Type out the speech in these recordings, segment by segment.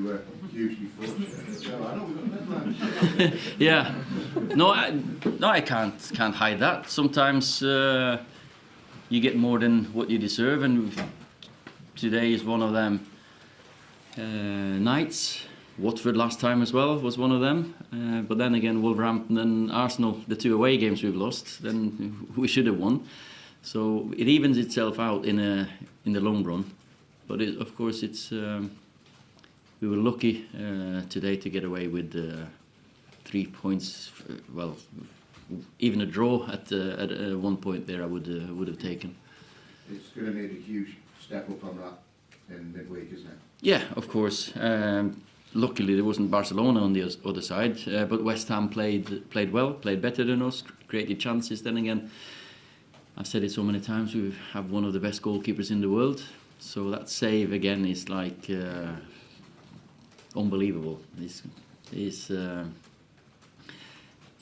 You were hugely fortunate. So I know we've got deadlines. Yeah, no, I can't hide that. Sometimes you get more than what you deserve, and today is one of them nights. Watford last time as well was one of them, but then again Wolverhampton and Arsenal, the 2 away games we've lost, then we should have won. So it evens itself out in the long run. But of course we were lucky today to get away with 3 points. Well, even a draw at one point there I would have taken. It's going to need a huge step up on that in midweek, isn't it? Yeah, of course. Luckily there wasn't Barcelona on the other side, but West Ham played well, played better than us, created chances. Then again, I've said it so many times, we have one of the best goalkeepers in the world. So that save again is like unbelievable.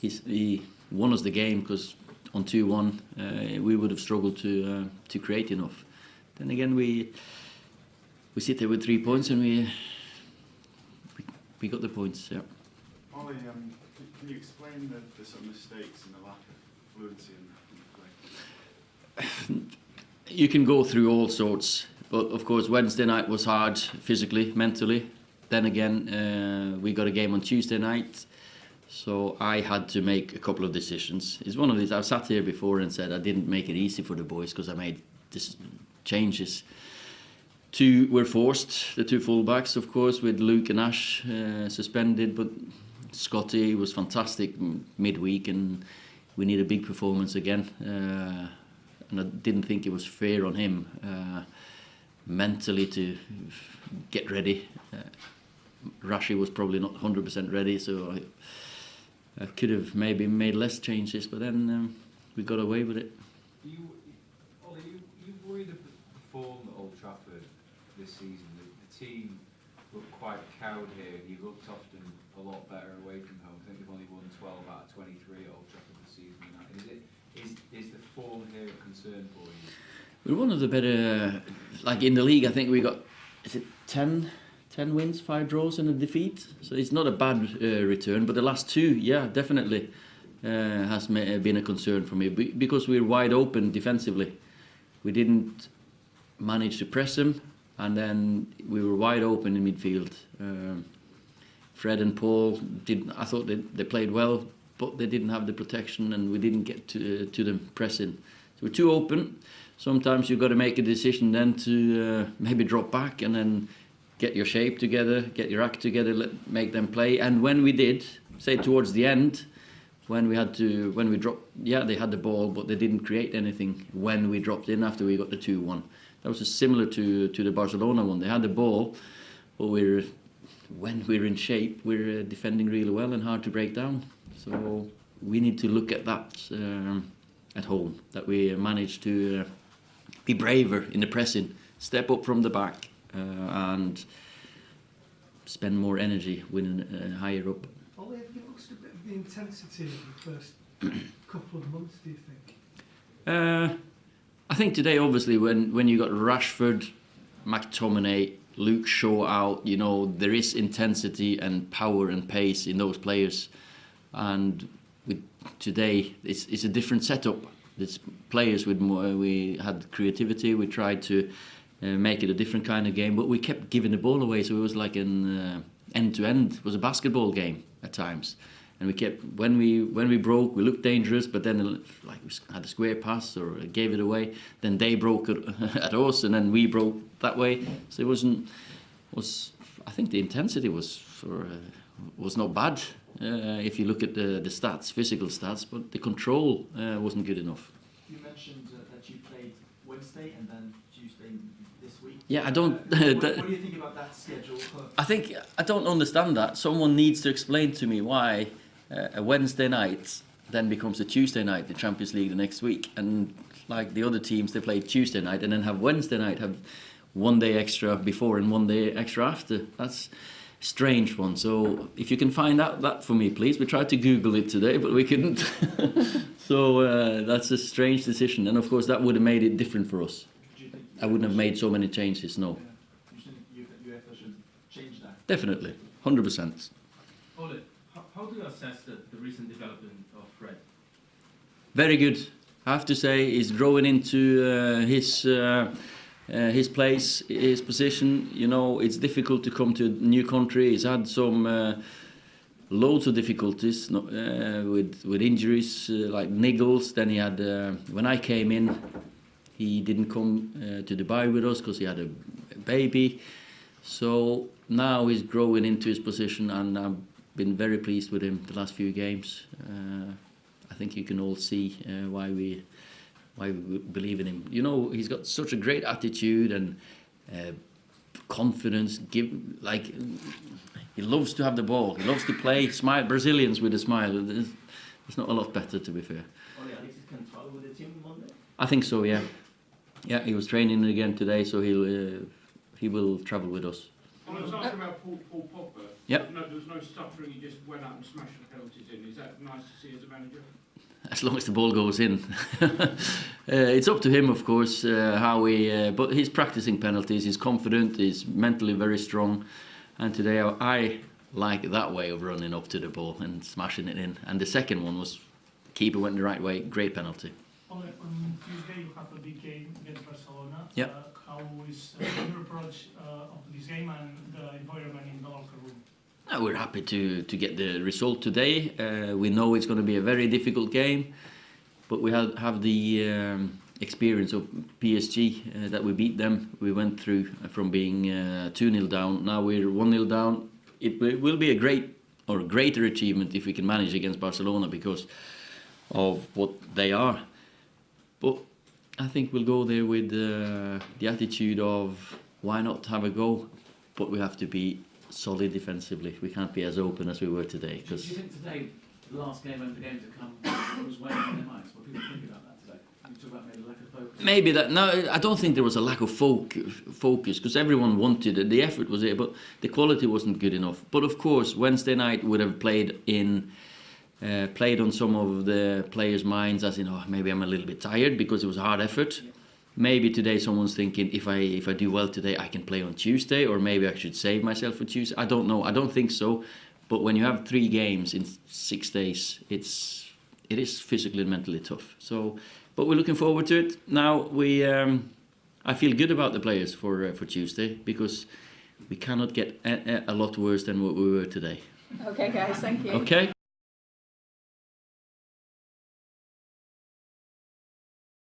He won us the game, because on 2-1 we would have struggled to create enough. Then again we sit there with 3 points and we got the points. Yeah. Ollie, can you explain the sort of mistakes and the lack of fluency in the play? You can go through all sorts, but of course Wednesday night was hard physically, mentally. Then again we got a game on Tuesday night, so I had to make a couple of decisions. It's one of these, I've sat here before and said I didn't make it easy for the boys because I made changes. 2 were forced, the 2 fullbacks of course, with Luke and Ash suspended, but Scotty was fantastic midweek and we need a big performance again. And I didn't think it was fair on him mentally to get ready. Rashi was probably not 100% ready, so I could have maybe made less changes, but then we got away with it. Ollie, you worried of the form at Old Trafford this season? The team looked quite cowed here. You looked often a lot better away from home. I think they've only won 12 out of 23 at Old Trafford this season. Is the form here a concern for you? We're one of the better, like in the league, I think we got, is it 10 wins, 5 draws and a defeat? So it's not a bad return, but the last 2, yeah, definitely has been a concern for me, because we're wide open defensively. We didn't manage to press them, and then we were wide open in midfield. Fred and Paul, I thought they played well, but they didn't have the protection and we didn't get to them pressing. So we're too open. Sometimes you've got to make a decision then to maybe drop back and then get your shape together, get your act together, make them play. And when we did, say towards the end, when we dropped, yeah, they had the ball, but they didn't create anything when we dropped in after we got the 2-1. That was similar to the Barcelona one. They had the ball, but when we're in shape, we're defending really well and hard to break down. So we need to look at that at home, that we manage to be braver in the pressing, step up from the back and spend more energy winning higher up. Ollie, have you lost a bit of the intensity in the first couple of months, do you think? I think today, obviously, when you got Rashford, McTominay, Luke Shaw out, you know, there is intensity and power and pace in those players. And today, it's a different setup. There's players with more, we had creativity, we tried to make it a different kind of game, but we kept giving the ball away, so it was like an end-to-end. It was a basketball game at times. And we kept, when we broke, we looked dangerous, but then like we had a square pass or gave it away, then they broke it at us, and then we broke that way. So it I think the intensity was not bad if you look at the stats, physical stats, but the control wasn't good enough. You mentioned that you played Wednesday and then Tuesday this week. Yeah, I don't. What do you think about that schedule? I don't understand that. Someone needs to explain to me why a Wednesday night then becomes a Tuesday night in Champions League the next week, and like the other teams, they play Tuesday night and then have Wednesday night, have 1 day extra before and 1 day extra after. That's a strange one. So if you can find out that for me, please. We tried to Google it today, but we couldn't. So that's a strange decision, and of course that would have made it different for us. I wouldn't have made so many changes. No. You think UEFA should change that? definitely, 100%. Ole, how do you assess the recent development of Fred? Very good. I have to say, he's growing into his place, his position. You know, it's difficult to come to a new country. He's had some loads of difficulties with injuries like niggles. Then he had, when I came in, he didn't come to Dubai with us because he had a baby. So now he's growing into his position, and I've been very pleased with him the last few games. I think you can all see why we believe in him. You know, he's got such a great attitude and confidence. He loves to have the ball. He loves to play. Smile, Brazilians with a smile. It's not a lot better, to be fair. Ole, Alexis can travel with the team Monday? I think so. Yeah, yeah. He was training again today, so he will travel with us. I was asking about Paul Pogba. Yep. There was no stuttering, he just went out and smashed the penalties in. Is that nice to see as a manager? As long as the ball goes in. It's up to him, of course, how he... but he's practicing penalties, he's confident, he's mentally very strong. And today I like that way of running up to the ball and smashing it in. And the second one was, keeper went the right way, great penalty. On Tuesday you have a big game against Barcelona. Yep. How is your approach of this game and the environment in the locker room? We're happy to get the result today. We know it's going to be a very difficult game, but we have the experience of PSG that we beat them. We went through from being 2-0 down. Now we're 1-0 down. It will be a greater achievement if we can manage against Barcelona because of what they are. But I think we'll go there with the attitude of why not have a go, but we have to be solid defensively. We can't be as open as we were today. Do you think today, the last game and the game to come, was weighing on their minds? What people think about that today? You talk about maybe lack of focus. Maybe that. No, I don't think there was a lack of focus because everyone wanted it. The effort was there, but the quality wasn't good enough. But of course, Wednesday night would have played on some of the players' minds, as in, oh, maybe I'm a little bit tired because it was a hard effort. Yeah. Maybe today someone's thinking, if I do well today, I can play on Tuesday, or maybe I should save myself for Tuesday. I don't know. I don't think so. But when you have 3 games in 6 days, it is physically and mentally tough. So, but we're looking forward to it. Now I feel good about the players for Tuesday because we cannot get a lot worse than what we were today. Okay, guys. Thank you. Okay.